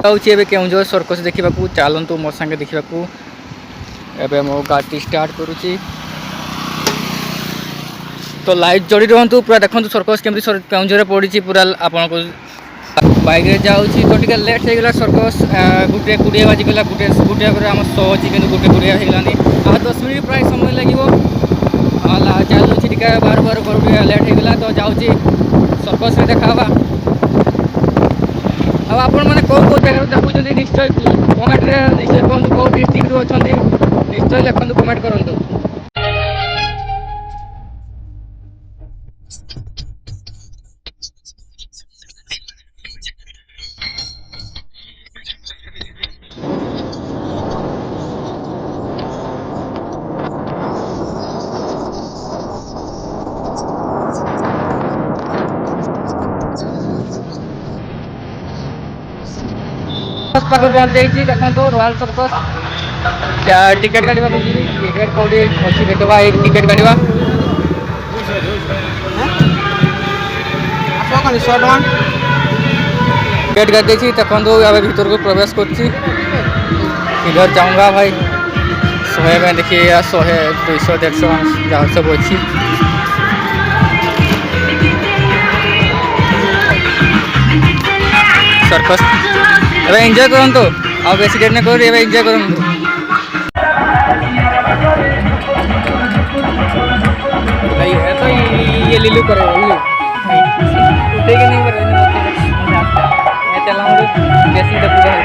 जाऊँगी केउझर सर्कस देखा चलतु मो सांगे देखा एवं मो गाड़ी स्टार्ट करुच्ची तो लाइट जोड़ी रुहतु पूरा देखो सर्कस केमती केउझर पड़ी पूरा आपन को बाइक जाऊँगी तो टे लेट हो गला सर्कस 1:20 बाजिगला 1:00 आम शो अच्छी कि 1:20 होगलानी 10 मिनट प्राय समय लगे चलुची टे बार बार लेट होगला तो जाऊँगी सर्कस देखा आपण मैंने कौ कौ जगह देखुं निश्चय कमेंट निश्चय कहूँ कौ डिस्ट्रिक्ट रू अच्छा निश्चय लिखु कमेंट करूँ। पाक बंद देखो रॉयल सर्कस टिकेट काटा टिकेट कौटी अच्छी देखा ये टिकेट काटा टिकेट काटी देखो भीतर को प्रवेश कर जाऊँगा भाई 100 में देखिए 100 200 150 जहाँ सब अच्छी सर्कस एवं एंजॉय करूँ आ बेसी डेट नहीं करूँ एंजॉय करूँ। तो ये लिलू करे उठे के नहीं करे बेसी देखूँ